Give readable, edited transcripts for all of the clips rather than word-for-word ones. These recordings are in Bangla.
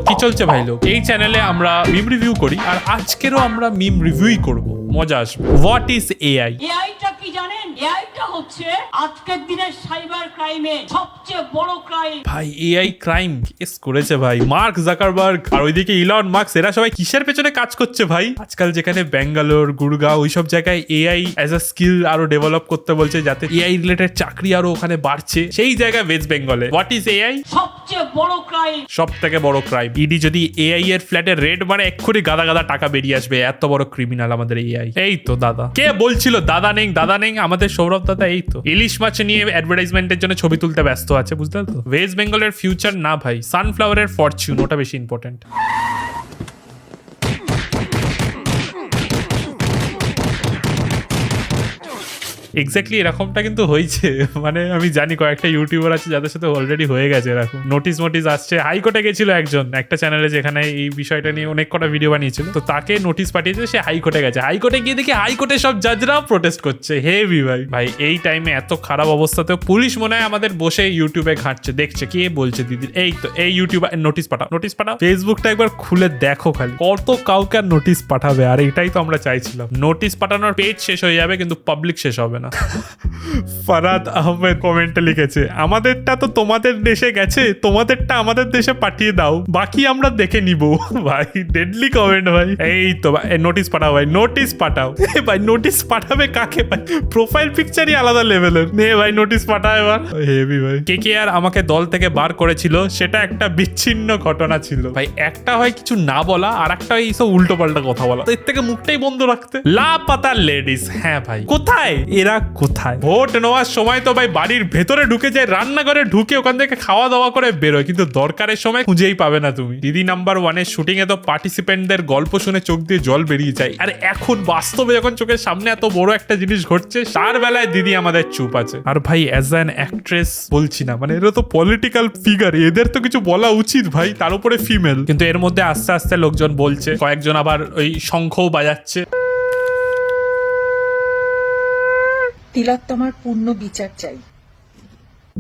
কি চলছে ভাই লোক? এই চ্যানেলে আমরা মিম রিভিউ করি, আর আজকেরও আমরা মিম রিভিউই করব, মজা আসবে। What is AI? এআইটা কি জানেন? এআইটা হচ্ছে আজকের দিনের সাইবার ক্রাইমে সবচেয়ে বড় ক্রাইম। ভাই এআই ক্রাইম কেস করেছে ভাই মার্ক জাকারবার্গ, আর ওইদিকে ইলন মাস্ক, এরা সবাই কিসের পেছনে কাজ করছে ভাই? আজকাল যেখানে ব্যাঙ্গালোর, গুরগাঁও ওইসব জায়গায় এআই অ্যাজ আ স্কিল আরো ডেভেলপ করতে বলছে, যাতে এআই রিলেটেড চাকরি আরো ওখানে বাড়ছে, সেই জায়গায় ওয়েস্ট বেঙ্গলে হোয়াট ইজ এআই? সবচেয়ে বড় ক্রাইম। সব থেকে বড় ক্রাইম। ইডি যদি এআই এর ফ্ল্যাটে রেড মারে, এক্ষুনি গাদা গাদা টাকা বেরিয়ে আসবে, এত বড় ক্রিমিনাল আমাদের এআই। এই তো দাদা, কে বলছিল দাদা নেই দাদা নেই? আমাদের সৌরভ দাদা এই তো ইলিশ মাছ নিয়ে অ্যাডভার্টাইজমেন্টের জন্য ছবি তুলতে ব্যস্ত আছে, বুঝতে তো? ওয়েস্ট বেঙ্গলের ফিউচার না ভাই, সানফ্লাওয়ারের ফরচুন, ওটা বেশি ইম্পর্টেন্ট। এক্স্যাক্টলি এরকমটা কিন্তু হয়েছে, মানে আমি জানি কয়েকটা ইউটিউবার আছে যাদের সাথে অলরেডি হয়ে গেছে এরকম। নোটিস আসছে, হাইকোর্টে গেছিল একজন একটা চ্যানেলে, যেখানে এই বিষয়টা নিয়ে অনেক কটা ভিডিও বানিয়েছিল, তো তাকে নোটিশ পাঠিয়েছে, সে হাইকোর্টে গেছে। হাইকোর্টে গিয়ে দেখি হাইকোর্টে সব জাজরাও প্রোটেস্ট করছে। হেভি ভাই। ভাই এই টাইমে এত খারাপ অবস্থাতেও পুলিশ মনে হয় আমাদের বসে ইউটিউবে ঘাঁটছে, দেখছে কে বলছে দিদির। এই তো এই ইউটিউবার নোটিশ পাঠাও, নোটিশ পাঠাও। ফেসবুকটা একবার খুলে দেখো খালি, কত কাউকে আর নোটিশ পাঠাবে। আর এটাই তো আমরা চাইছিলাম, নোটিশ পাঠানোর পেজ শেষ হয়ে যাবে কিন্তু পাবলিক শেষ হবে না। ফারাদ আহমেদ কমেন্টে লিখেছে, আমাদেরটা তো তোমাদের দেশে গেছে, তোমাদেরটা আমাদের দেশে পাঠিয়ে দাও, বাকি আমরা দেখে নিব। ভাই ডেডলি কমেন্ট ভাই। এই তো নোটিশ পাঠাও ভাই, নোটিশ পাঠাও। ভাই নোটিশ পাঠাবে কাকে ভাই? প্রোফাইল পিকচারই আলাদা লেভেলের। নে ভাই নোটিশ পাঠাও এবার। হেভি ভাই। কে আর আমাকে দল থেকে বার করেছিল, সেটা একটা বিচ্ছিন্ন ঘটনা ছিল ভাই। একটা হয় কিছু না বলা, আর একটা হয় এইসব উল্টো পাল্টা কথা বলা। এর থেকে মুখটাই বন্ধ রাখতে। লাপাতা লেডিস। হ্যাঁ ভাই, কোথায় এরা? কোথায়? ভোট নেওয়ার সময় তো ভাই বাড়ির ভেতরে ঢুকে যায়, রান্নাঘরে ঢুকে ওখান থেকে খাওয়া দাওয়া করে বেরোয়, কিন্তু দরকারের সময় খুঁজেই পাবে না তুমি। দিদি নাম্বার 1 এর শুটিং এ তো পার্টিসিপেন্টদের গল্প শুনে চোখ দিয়ে জল বেরিয়ে যায়। আর এখন বাস্তবে যখন চোখের সামনে এত বড় একটা জিনিস ঘটছে, তার বেলায় দিদি আমাদের চুপ আছে। আর ভাই অ্যাজ অ্যান অ্যাক্ট্রেস বলছি না, মানে এরা তো পলিটিক্যাল ফিগার, এদের তো কিছু বলা উচিত ভাই, তার উপরে ফিমেল। কিন্তু এর মধ্যে আস্তে আস্তে লোকজন বলছে, কয়েকজন আবার ওই শঙ্খও বাজাচ্ছে। তিলোত্তমার পূর্ণ বিচার চাই।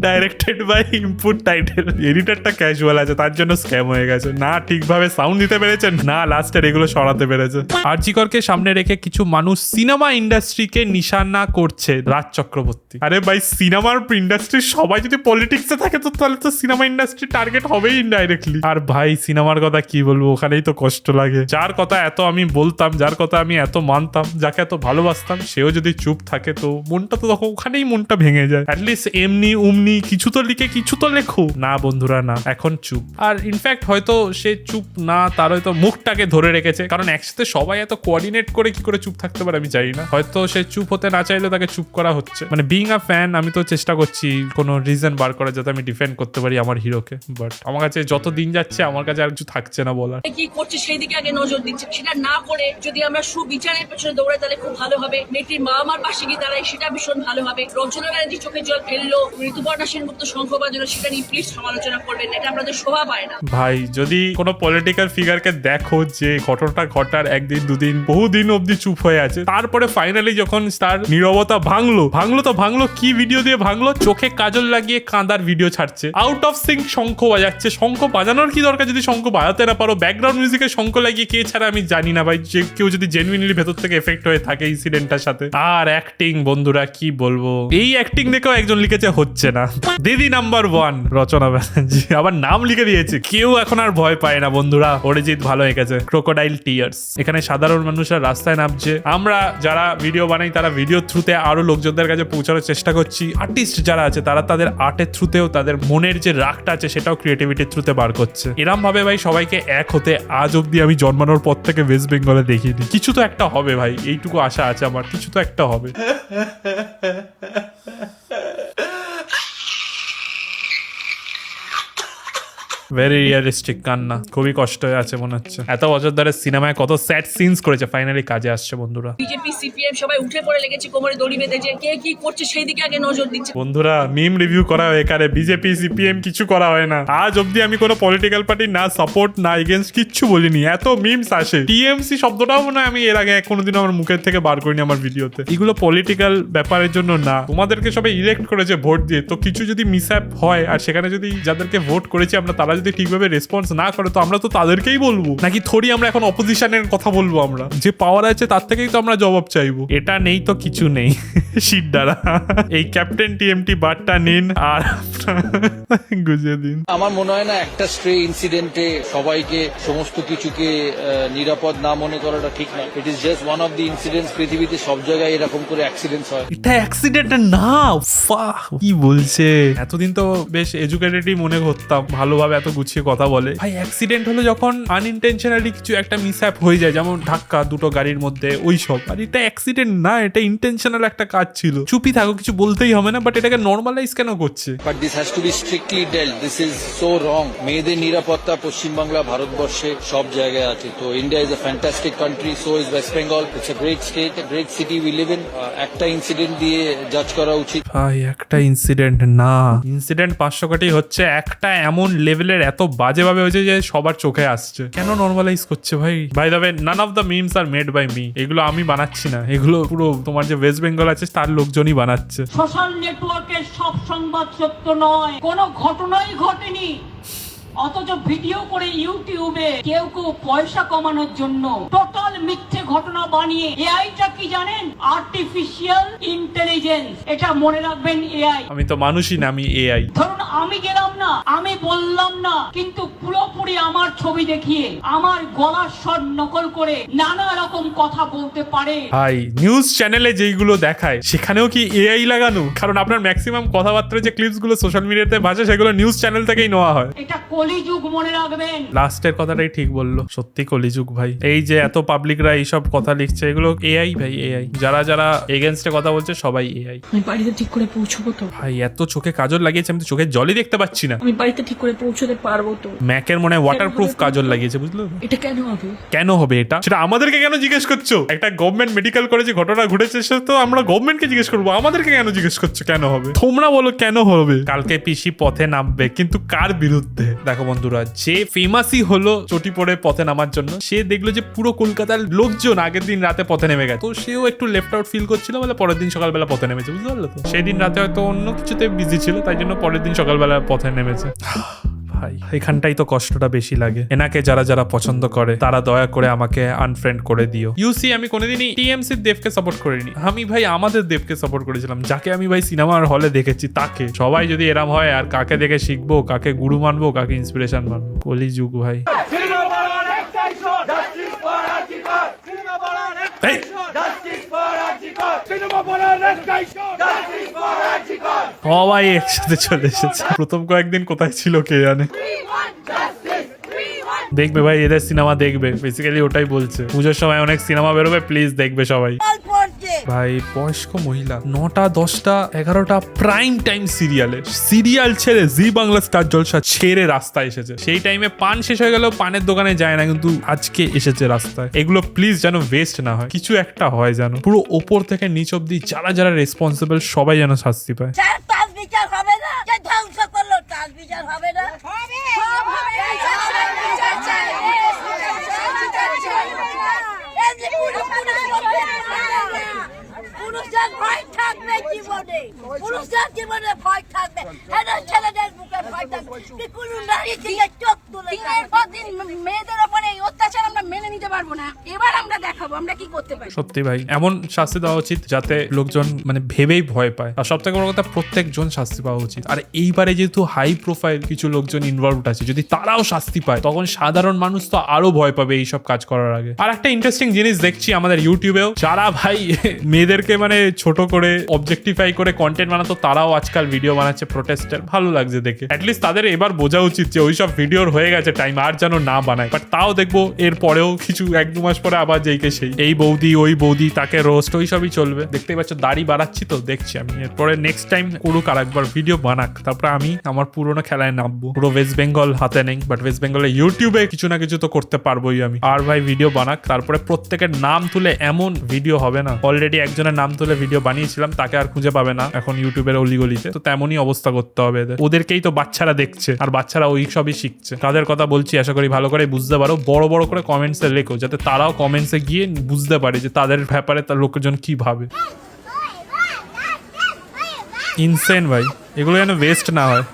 Directed by input title. এডিটরটা ক্যাজুয়াল আছে, তার জন্য স্ক্যাম হয়ে গেছে। না ঠিকভাবে সাউন্ড দিতে পেরেছে, না লাস্টের এগুলো সরাতে পেরেছে। আরজিকরকে সামনে রেখে কিছু মানুষ সিনেমা ইন্ডাস্ট্রিকে নিশানা করছে। রাজ চক্রবর্তী, আরে ভাই সিনেমার ইন্ডাস্ট্রির সবাই যদি পলিটিক্সে থাকে, তো তাহলে তো সিনেমা ইন্ডাস্ট্রি টার্গেট হবেই ইনডাইরেক্টলি। আর ভাই সিনেমার কথা কি বলবো, ওখানেই তো কষ্ট লাগে। যার কথা এত আমি বলতাম, যার কথা আমি এত মানতাম, যাকে এত ভালোবাসতাম, সেও যদি চুপ থাকে, তো মনটা তো তখন ওখানেই মনটা ভেঙে যায়। অ্যাটলিস্ট এমনি কিছু তো লিখে কিছু তো লেখো না বন্ধুরা, না, এখন চুপ। আর ইনফ্যাক্ট হয়তো সে চুপ না, তার হয়তো মুখটাকে ধরে রেখেছে, কারণ একসাথে সবাই এত কোঅর্ডিনেট করে কি করে চুপ থাকতে পারে আমি জানি না। হয়তো সে চুপ হতে না চাইলে তাকে চুপ করা হচ্ছে। মানে বিং আ ফ্যান, আমি তো চেষ্টা করছি কোনো রিজন বার করা, যাতে আমি ডিফেন্ড করতে পারি আমার হিরোকে। বাট আমার কাছে যত দিন যাচ্ছে, আমার কাছে আর কিছু থাকছে না বলার। কি করছে সেই দিকে আগে নজর দিচ্ছে, সেটা না করে যদি আমরা সুবিচারের পেছনে দৌড়াই, তাহলে খুব ভালো হবে। মেয়েটির মা আমার পাশে গিয়ে দাঁড়ায়, সেটা ভীষণ ভালো হবে। রচনা ব্যানার্জি চোখে জল ফেললো, ঋতুপর্ণা সেনগুপ্ত শঙ্খ বাজলো, সেটা নিয়ে প্লিজ সমালোচনা করবেন, এটা আমাদের শোভা পায় না। ভাই যদি কোনো পলিটিক্যাল ফিগারকে দেখো যে ঘটনাটা ঘটার একদিন দুদিন বহুদিন অব্দি চুপ হয়ে আছে, তারপরে ফাইনালি যখন তার নীরবতা ভাঙলো তো ভাঙলো কি ভিডিও দিয়ে ভাঙলো? চোখে কাজল লাগিয়ে কাঁদার ভিডিও ছাড়ছে, আউট অফ সিঙ্ক শঙ্খ বাজাচ্ছে। শঙ্খ বাজানোর কি দরকার যদি শঙ্খ বাজাতে না পারো? ব্যাকগ্রাউন্ড মিউজিকে শঙ্খ লাগিয়ে কে ছাড়া আমি জানি না ভাই, যে কেউ যদি জেনুইনলি ভেতর থেকে এফেক্ট হয়ে থাকে ইনসিডেন্টটার সাথে। আর অ্যাক্টিং বন্ধুরা কি বলবো, এই অ্যাক্টিং দেখেও একজন লিখেছে হচ্ছে না। দিদি নাম্বার 1 রচনা ব্যানার্জি আবার নাম লিখে দিয়েছে। কেউ এখন আর ভয় পায় না বন্ধুরা, অরিজিৎ ভালো এঁকেছে। Crocodile tears. এখানে সাধারণ মানুষরা রাস্তায় নামছে, আমরা যারা ভিডিও বানাই তারা ভিডিও থ্রুতে আরো লোকজনদের কাছে পৌঁছানোর চেষ্টা করছি। আর্টিস্ট যারা আছে তারা তাদের আর্টের থ্রুতেও তাদের মনের যে রাগটা আছে সেটাও ক্রিয়েটিভিটির থ্রুতে বার করছে। এরম ভাবে ভাই সবাইকে এক হতে আজ অব্দি আমি জন্মানোর পর থেকে ওয়েস্ট বেঙ্গলে দেখিনি। কিছু তো একটা হবে ভাই, এইটুকু আশা আছে আমার, কিছু তো একটা হবে। ভেরি রিয়ালিস্টিক কান্না, খুবই কষ্ট হয়ে আছে মনে হচ্ছে। এত বছর ধরে সিনেমায় কত স্যাড সিনস করেছে, ফাইনালি কাজে আসছে বন্ধুরা। বিজেপি সিপিএম সবাই উঠে পড়ে লেগেছে, কোমরে দড়ি বেঁধেছে, কে কি করছে সেই দিকে আগে নজর দিচ্ছে। বন্ধুরা মিম রিভিউ করা হয় এখানে, বিজেপি সিপিএম কিছু করা হয় না। আজ অব্দি আমি কোনো পলিটিক্যাল পার্টি না সাপোর্ট না এগেন্স্ট কিচ্ছু বলিনি। এত মিমস আসে, টিএমসি শব্দটাও মনে হয় আমি এর আগে কোনোদিন আমার মুখের থেকে বার করিনি আমার ভিডিওতে। এগুলো পলিটিক্যাল ব্যাপারের জন্য না, তোমাদেরকে সবাই ইলেক্ট করেছে ভোট দিয়ে, তো কিছু যদি মিসঅ্যাপ হয় আর সেখানে যদি যাদেরকে ভোট করেছি আমরা তারা যদি ঠিকভাবে রেসপন্স না করে তো আমরা তো তাদেরকেই বলবো, নাকি থোড়ি আমরা এখন অপোজিশনের কথা বলবো? আমরা যে পাওয়ার আছে তার থেকেই তো আমরা জবাব চাইবো। এটা নেই তো কিছু নেই শীত দ্বারা। এই ক্যাপ্টেন টিএমটি বারটা নিন আর গুজে দিন। আমার মনে হয় না একটা স্ট্রে ইনসিডেন্টে সবাইকে সমস্ত কিছুকে নিরাপদ না মনে করাটা ঠিক না। It is just one of the incidents. পৃথিবীতে সব জায়গায় এরকম করে অ্যাক্সিডেন্টস হয়। এটা অ্যাক্সিডেন্ট না, কি বলছে? এতদিন তো বেশ এডুকেটেডই মনে করতাম, ভালোভাবে এত গুছিয়ে কথা বলে। ভাই অ্যাক্সিডেন্ট হলো যখন আনইনটেনশনালি কিছু একটা মিসহ্যাপ হয়ে যায়, যেমন ধাক্কা দুটো গাড়ির মধ্যে, ওই সব। আর এটা অ্যাক্সিডেন্ট না, এটা ইন্টেনশনাল একটা কাজ ছিল। চুপি থাকো, কিছু বলতেই হবে না, বাট এটাকে নর্মালাইজ কেন করছে? But this has to B strictly ডেল্ট। This is so রং। মেয়েদের নিরাপত্তা পশ্চিমবাংলা, ভারতবর্ষে সব জায়গায় আছে। তো India is a fantastic country, so is West Bengal. It's a great state, a great city we live in. একটা ইনসিডেন্ট দিয়ে জাজ করা উচিত? ভাই একটা ইনসিডেন্ট না, ইনসিডেন্ট 500 কোটি হচ্ছে। একটা এমন লেভেলের এত বাজেভাবে হয়েছে যে সবার চোখে আসছে। কেন নর্মালাইজ করছে ভাই? By the way, none of the memes are made by me. এগুলো আমি বানাচ্ছি না, এগুলো পুরো তোমার যে ওয়েস্ট বেঙ্গল আছে তার লোকজনই বানাচ্ছে। সোশ্যাল নেটওয়ার্কের সব সংবাদ সত্য নয়, কোনো ঘটনাই ঘটেনি, অথচ ভিডিও করে ইউটিউবে কেউ কেউ পয়সা কমানোর জন্য টোটাল মিথ্যে ঘটনা বানিয়ে। এআইটা কি জানেন? Artificial intelligence. এটা মনে রাখবেন, এআই। আমি তো মানুষই না, আমি এআই। ধরুন আমি গেলাম না, আমি বললাম না, কিন্তু পুরোপুরি আমার ছবি দেখিয়ে আমার গলার স্বর নকল করে নানা রকম কথা বলতে পারে। ভাই নিউজ চ্যানেলে যেইগুলো দেখায় সেখানেও কি এআই লাগানো? কারণ আপনার ম্যাক্সিমাম কথাবার্তার যে ক্লিপস গুলো সোশ্যাল মিডিয়াতে ভাসে সেগুলো নিউজ চ্যানেল থেকেই নেওয়া হয়। এটা কলিযুগ, মনে রাখবেন। লাস্টের কথাটাই ঠিক বললো, সত্যি কলিযুগ ভাই। এই যে এত পাবলিকরা এইসব কথা লিখছে, এগুলো এআই ভাই, এআই। যারা যারা এগেনস্টে কথা বলছে সবাই এআই। আমি বাড়িতে ঠিক করে পৌঁছবো তো? ভাই এত চোখে কাজল লাগিয়েছে, আমি তো চোখের জলই দেখতে পাচ্ছি না। আমি বাড়িতে ঠিক করে পৌঁছতে পারবো তো? ম্যাকের মনে হয় ওয়াটারপ্রুফ কাজল লাগিয়েছে, বুঝলো? এটা কেন হবে? কেন হবে এটা? সেটা আমাদেরকে কেন জিজ্ঞেস করছো? একটা গভর্নমেন্ট মেডিকেল কলেজে ঘটনা ঘটেছে, সে তো আমরা গভর্নমেন্টকে জিজ্ঞেস করবো, আমাদেরকে কেন জিজ্ঞেস করছো কেন হবে? তোমরা বলো কেন হবে? কালকে পিসি পথে নামবে, কিন্তু কার বিরুদ্ধে? দেখো বন্ধুরা, যে ফেমাসই হলো চটি পড়ে পথে নামার জন্য, সে দেখলো যে পুরো কলকাতার লোকজন আগের দিন রাতে পথে নেমে গেছে, তো সেও একটু লেফট আউট ফিল করছিল বলে পরের দিন সকালবেলা পথে নেমেছে, বুঝতে পারলো? তো সেই দিন রাতে হয়তো অন্য কিছুতে বিজি ছিল, তাই জন্য পরের দিন সকালবেলা পথে নেমেছে। ভাই এখানটাই তো কষ্টটা বেশি লাগে। এনাকে যারা যারা পছন্দ করে তারা দয়া করে আমাকে আনফ্রেন্ড করে দিও। ইউসি আমি কোনোদিনই টিএমসির দেবকে সাপোর্ট করিনি। আমি ভাই আমাদের দেবকে সাপোর্ট করেছিলাম, যাকে আমি ভাই সিনেমার হলে দেখেছি তাকে। সবাই যদি এরম হয়, আর কাকে দেখে শিখবো, কাকে গুরু মানবো, কাকে ইন্সপিরেশন মানবো? কলিযুগ ভাই। সবাই একসাথে চলে এসেছে। প্রথম কয়েকদিন কোথায় ছিল কে জানে। দেখবে ভাই, এদের সিনেমা দেখবে, বেসিক্যালি ওটাই বলছে। পুজোর সময় অনেক সিনেমা বেরোবে, প্লিজ দেখবে সবাই। ভাই বয়স্ক মহিলা 9টা 10টা 11টা প্রাইম টাইম সিরিয়াল ছেড়ে জি বাংলা স্টার জলসা ছেড়ে রাস্তায় এসেছে। সেই টাইমে পান শেষ হয়ে গেলেও পানের দোকানে যায় না, কিন্তু আজকে এসেছে রাস্তায়। এগুলো প্লিজ যেন ওয়েস্ট না হয়, কিছু একটা হয় যেন। পুরো ওপর থেকে নিচ অব্দি যারা যারা রেসপন্সিবল সবাই যেন শাস্তি পায়। বিচার হবে না, যে ধ্বংস করলো তার বিচার হবে না। হবে, সব হবে। বিচার চাই। পুরুষদের ভয় থাকবে জীবনে, পুরুষদের জীবনে ভয় থাকবে, ছেলেদের বুকে ভয় থাকবে। কোনো নারী থেকে চোখ তুলে মেয়েদের ওপরে এই অত্যাচার আমরা মেনে নিতে পারবো না। এবার আমরা দেখাবো আমরা কি করতে পারি। সত্যি ভাই, এমন শাস্তি দেওয়া উচিত যাতে লোকজন মানে ভেবেই ভয় পায়। আর সব থেকে বড় কথা, প্রত্যেকজন শাস্তি পাওয়া উচিত। আর এইবারে যেহেতু হাই প্রোফাইল কিছু লোকজন ইনভলভড আছে, যদি তারাও শাস্তি পায় তখন সাধারণ মানুষ তো আরো ভয় পাবে এইসব কাজ করার আগে। আর একটা ইন্টারেস্টিং জিনিস দেখছি আমাদের ইউটিউবেও, যারা ভাই মেয়েদেরকে মানে ছোট করে অবজেক্টিফাই করে কন্টেন্ট বানাতো, তারাও আজকাল ভিডিও বানাচ্ছে প্রোটেস্টের। ভালো লাগছে দেখে। অ্যাটলিস্ট তাদের এবার বোঝা উচিত যে ওইসব ভিডিওর হয়ে গেছে টাইম, আর যেন না বানায়। বাট তাও দেখবো এর পরেও কিছু 1-2 মাস পরে আবার যেইকে সেই এই বৌদি ওই বৌদি, তাকে রোস্ট, ওই সবই চলবে। দেখতেই পাচ্ছ দাড়ি বাড়াচ্ছি তো, দেখছি আমি। এরপরে নেক্সট টাইম করুক আর একবার ভিডিও বানাক, তারপরে আমি আমার পুরোনো খেলায় নামবো। পুরো ওয়েস্ট বেঙ্গল হাতে নেই, বাট ওয়েস্ট বেঙ্গলের ইউটিউবে কিছু না কিছু তো করতে পারবোই আমি। আর ভাই ভিডিও বানাক, তারপরে প্রত্যেকের নাম তুলে এমন ভিডিও হবে না। অলরেডি একজনের নাম তুলে ভিডিও বানিয়েছিলাম, তাকে আর খুঁজে পাবে না এখন ইউটিউবের অলিগলিতে। তো তেমনই অবস্থা করতে হবে এদের। ওদেরকেই তো বাচ্চারা দেখছে, আর বাচ্চারা ওই সবই শিখছে। তাদের কথা বলছি, আশা করি ভালো করে বুঝতে পারো। বড় বড় করে কমেন্টসে লেখো, যাতে তারাও কমেন্টসে গিয়ে বুঝতে পারে যে তাদের ব্যাপারে তার লোকজন কি ভাবে। ইনসেন ভাই, এগুলো যেন ওয়েস্ট না হয়।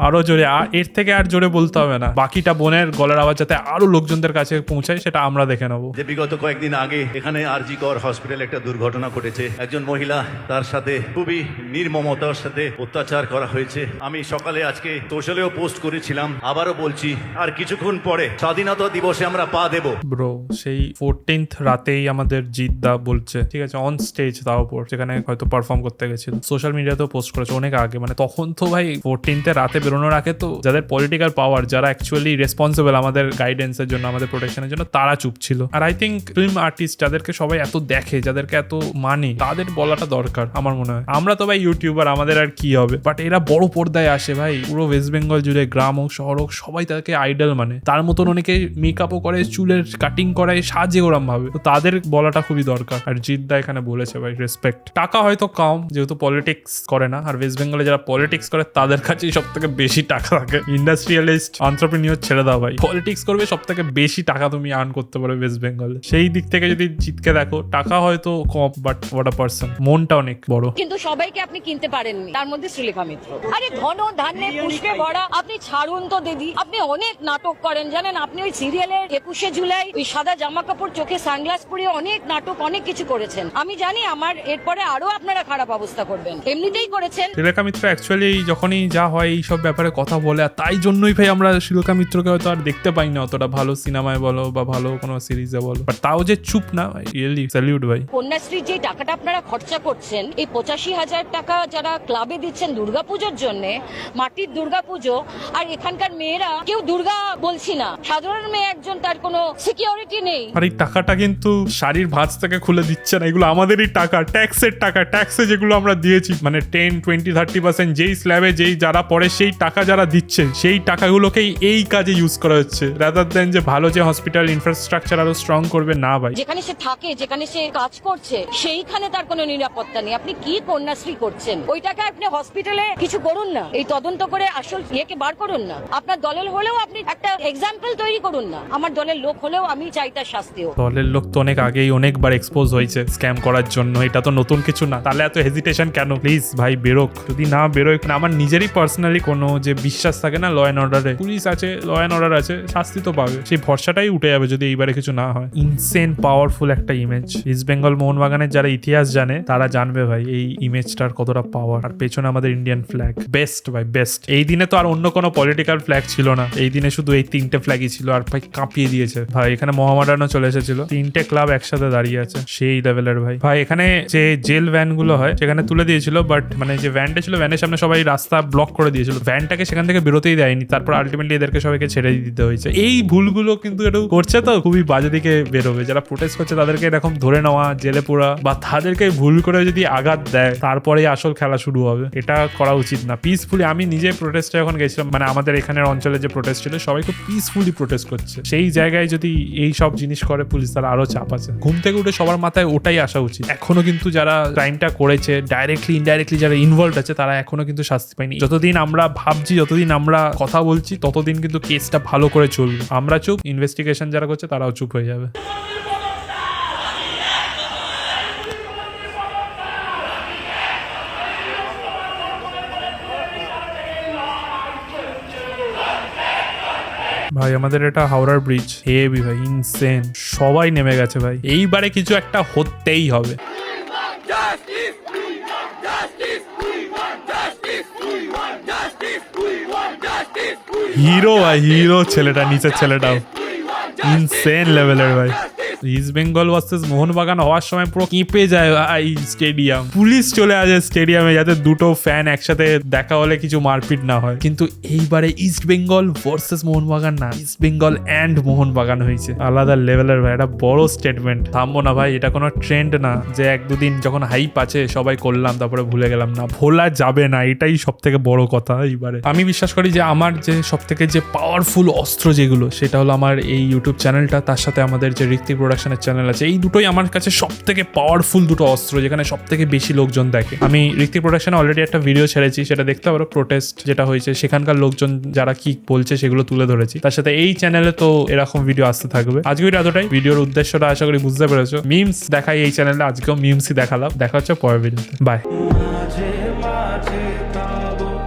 আরো জোরে, আর এর থেকে আর জোরে বলতে হবে না। বাকিটা বোনের গলার আওয়াজ যাতে আরো লোকজনদের কাছে পৌঁছায় সেটা আমরা দেখে নেবো। যে বিগত কয়েকদিন আগে এখানে আরজি কর হসপিটালে একটা দুর্ঘটনা ঘটেছে, একজন মহিলা তার সাথে খুবই নির্মমতার সাথে অত্যাচার করা হয়েছে। আমি সকালে আজকে সোশ্যালেও পোস্ট করেছিলাম, আবারও বলছি, আর কিছুক্ষণ পরে স্বাধীনতা দিবসে আমরা পা দেব। ব্রো সেই 14th রাতেই আমাদের জিদ্দা বলছে, ঠিক আছে, অন স্টেজ তাও উপর, যেখানে হয়তো পারফর্ম করতে গেছিল, সোশ্যাল মিডিয়াতেও পোস্ট করেছে অনেক আগে, মানে তখন তো ভাই 14th রাতে বেরোনোর আগে তো যাদের পলিটিক্যাল পাওয়ার, যারা অ্যাকচুয়ালি রেসপন্সিবল আমাদের গাইডেন্সের জন্য, আমাদের প্রোটেকশনের জন্য, তারা চুপ ছিল। আর আই থিঙ্ক ফিল্ম আর্টিস্ট যাদেরকে সবাই এত দেখে, যাদেরকে এত মানে, তাদের বলাটা দরকার আমার মনে হয়। আমরা তো ভাই ইউটিউবার, আমাদের আর কি হবে, বাট এরা বড় পর্দায় আসে ভাই, পুরো ওয়েস্ট বেঙ্গল জুড়ে গ্রাম হোক শহর হোক সবাই তাদেরকে আইডল মানে, তার মতন অনেকে মেকআপও করে, চুলের কাটিং করায়, সাজে ওরম ভাবে, তো তাদের বলাটা খুবই দরকার। আর জিদ্দা এখানে বলেছে ভাই রেসপেক্ট। টাকা হয়তো কম, যেহেতু পলিটিক্স করে না, আর ওয়েস্ট বেঙ্গলে যারা পলিটিক্স করে তাদের কাছেই সব থেকে বেশি টাকা থাকে। ইন্ডাস্ট্রিয়ালিস্ট এন্টারপ্রেনিউর ছেড়ে দাও ভাই, পলিটিক্স করবে সব থেকে বেশি টাকা তুমি আর্ন করতে পারো ওয়েস্ট বেঙ্গলে। সেই দিক থেকে যদি জিতকে দেখো, টাকা হয়তো কম, বাট হোয়াট আ পারসন, মনটা অনেক বড়। কিন্তু সবাইকে আপনি কিনতে পারেননি, তার মধ্যে শ্রীলেখা মিত্র। আরে ধন ধান্যে পুষ্পে ভরা, আপনি ছাড়ুন তো দিদি, আপনি অনেক নাটক করেন জানেন। আপনি ওই সিরিয়ালের 21শে জুলাই ওই সাদা জামা কাপড়, চোখে সানগ্লাস পরিয়ে অনেক নাটক, অনেক কিছু করেছেন। আমি জানি আমার এরপরে আরো আপনারা খারাপ অবস্থা করবেন, এমনিতেই করেছেন। শ্রীলেখা মিত্র অ্যাকচুয়ালি যখনই যা হয় এইসব ব্যাপারে কথা বলে, আর তাই জন্যই ভাই আমরা শ্রীলেখা মিত্রকে হয়তো আর দেখতে পাই না অতটা ভালো সিনেমায় বলো বা ভালো কোনো সিরিজে বলো, বাট তাও যে চুপ না, রিয়েলি স্যালিউট ভাই। কন্যাশ্রীর যে টাকাটা আপনারা খরচা করছেন, এই 85,000 টাকা যারা ক্লাবে দিচ্ছেন দুর্গাপুজোর জন্য, মাটির দুর্গাপুজো, আর এখানকার মেয়েরা কেউ দুর্গা বলছি না, সাধারণ মেয়ে একজন, তার কোনো সিকিউরিটি নেই। আর এই টাকাটা কিন্তু শাড়ির ভাঁজ থেকে খুলে দিচ্ছে না, এগুলো আমাদেরই টাকা, ট্যাক্সের টাকা, ট্যাক্সে যেগুলো আমরা দিয়েছি, মানে 10, 20, 30% যেই স্ল্যাবে যেই যারা পড়ে সেই টাকা যারা দিচ্ছে, সেই টাকাগুলোকেই এই কাজে ইউজ করা হচ্ছে, রাদার দেন যে ভালো যে হসপিটাল ইনফ্রাস্ট্রাকচার আরো স্ট্রং করবে না ভাই। যেখানে সে থাকে, যেখানে সে কাজ করছে, সেইখানে তার কোনো নিরাপত্তা নেই। আপনি কি কন্যাশ্রী করছেন? ওই টাকা আপনি হসপিটালে কিছু করুন না, এই তদন্ত করে আসল ইয়েকে বার করুন না। আপনার দলের হলেও আপনি একটা এক্সাম্পল তৈরি করুন না। আমার দলের লোক হলেও আমি চাই তার শাস্তিও। দলের লোক তো অনেক আগেই অনেকবার এক্সপোজ হয়েছে স্ক্যাম করার জন্য, এটা তো নতুন কিছু না, তাহলে এত হেজিটেশন কেন? প্লিজ ভাই বেরোক, যদি না বেরোয়, না আমার নিজেরই পার্সোনালি কোনো যে বিশ্বাস থাকে না ল অ্যান্ড অর্ডারে, পুলিশ আছে, ল অ্যান্ড অর্ডার আছে, শাস্তি তো পাবে, সেই ভরসাটাই উঠে যাবে যদি এইবারে কিছু না হয়। ইনসেন পাওয়ারফুল একটা ইমেজ, ইস্ট বেঙ্গল মোহনবাগানের যারা ইতিহাস জানে তারা জানবে ভাই এই ইমেজটার কতটা পাওয়ার। আর পেছনে আমাদের ইন্ডিয়ান ফ্ল্যাগ, বেস্ট ভাই বেস্ট। এই দিনে তো আর অন্য কোনো পলিটিক্যাল ফ্ল্যাগ ছিল না, এই দিনে শুধু এই 3টে ফ্ল্যাগই ছিল, আর ভাই কাঁপিয়ে দিয়েছে ভাই। এখানে মোহামেডানও চলে এসেছিল, 3টে ক্লাব একসাথে দাঁড়িয়ে আছে, সেই লেভেলের ভাই। ভাই এখানে যে জেল ভ্যান গুলো হয় সেখানে তুলে দিয়েছিল, বাট মানে যে ভ্যানটা ছিল, ভ্যানের সামনে সবাই রাস্তা ব্লক করে দিয়েছিল, ভ্যানটাকে সেখান থেকে বেরোতেই দেয়নি, তারপর আলটিমেটলি এদেরকে সবাইকে ছেড়ে দিতে হয়েছে। এই ভুলগুলো কিন্তু একটু করছে, তো খুবই বাজে দিকে বেরোবে। যারা প্রোটেস্ট করছে তাদেরকে এরকম ধরে নেওয়া, জেলে পোড়া, বা তাদেরকে ভুল করে যদি আঘাত দেয় তারপরে আসল খেলা শুরু হবে, এটা করা উচিত না। পিসফুলি, আমি নিজে প্রোটেস্টে যখন গেছিলাম, মানে আমাদের এখানের অঞ্চলে যে প্রোটেস্ট ছিল, সবাই খুব পিসফুলি প্রোটেস্ট করছে, সেই জায়গায় যদি এই সব জিনিস করে পুলিশ, তার আরো চাপ আছে। ঘুম থেকে উঠে সবার মাথায় ওটাই আসা উচিত। এখনো কিন্তু যারা ক্রাইমটা করেছে, ডাইরেক্টলি ইনডাইরেক্টলি যারা ইনভলভ আছে, তারা এখনো কিন্তু শাস্তি পায়নি। যতদিন আমরা ভাবছি, যতদিন আমরা কথা বলছি, ততদিন কিন্তু কেসটা ভালো করে চলবে। আমরা চুপ, ইনভেস্টিগেশন যারা করছে তারাও চুপ হয়ে যাবে। ভাই আমাদের এটা হাওড়ার ব্রিজ, হেভি ভাই, ইনসেন, সবাই নেমে গেছে ভাই, এইবারে কিছু একটা হতেই হবে। হিরো ভাই, হিরো ছেলেটা, নিচের ছেলেটাও ইনসেন লেভেলের ভাই। ইস্ট বেঙ্গল ভার্সেস মোহনবাগান হওয়ার সময় পুরো কেঁপে যায় এই স্টেডিয়াম, পুলিশ চলে আসে স্টেডিয়ামে যাতে দুটো ফ্যান একসাথে দেখা হলে কিছু মারপিট না হয়। কিন্তু এইবারে ইস্ট বেঙ্গল ভার্সেস মোহনবাগান না, ইস্ট বেঙ্গল অ্যান্ড মোহনবাগান হয়েছে, আলাদা লেভেলের ভাই। এটা বড় স্টেটমেন্ট, থামবো না ভাই, এটা কোনো ট্রেন্ড না যে 1-2 দিন যখন হাইপ আছে সবাই করলাম তারপরে ভুলে গেলাম, না, ভোলা যাবে না, এটাই সব থেকে বড় কথা। এইবারে আমি বিশ্বাস করি যে আমার যে সব থেকে যে পাওয়ারফুল অস্ত্র যেগুলো, সেটা হলো আমার এই ইউটিউব চ্যানেলটা, তার সাথে আমাদের যে ঋত্বিক প্রোডাকশনের চ্যানেল আছে, এই দুটোই আমার কাছে সব থেকে পাওয়ারফুল দুটো অস্ত্র, যেখানে সব থেকে বেশি লোকজন দেখে। আমি ঋত্বিক প্রোডাকশনে অলরেডি একটা ভিডিও ছেড়েছি, সেটা দেখতে পারো, প্রোটেস্ট যেটা হয়েছে, সেখানকার লোকজন যারা কি বলছে সেগুলো তুলে ধরেছি। তার সাথে এই চ্যানেলে তো এরকম ভিডিও আসতে থাকবে। আজকে এতটাই, ভিডিওর উদ্দেশ্যটা আশা করি বুঝতে পেরেছো। মিমস দেখাই এই চ্যানেলে, আজকেও মিমসই দেখালাম। দেখা হচ্ছে পরের ভিডিওতে, বাই।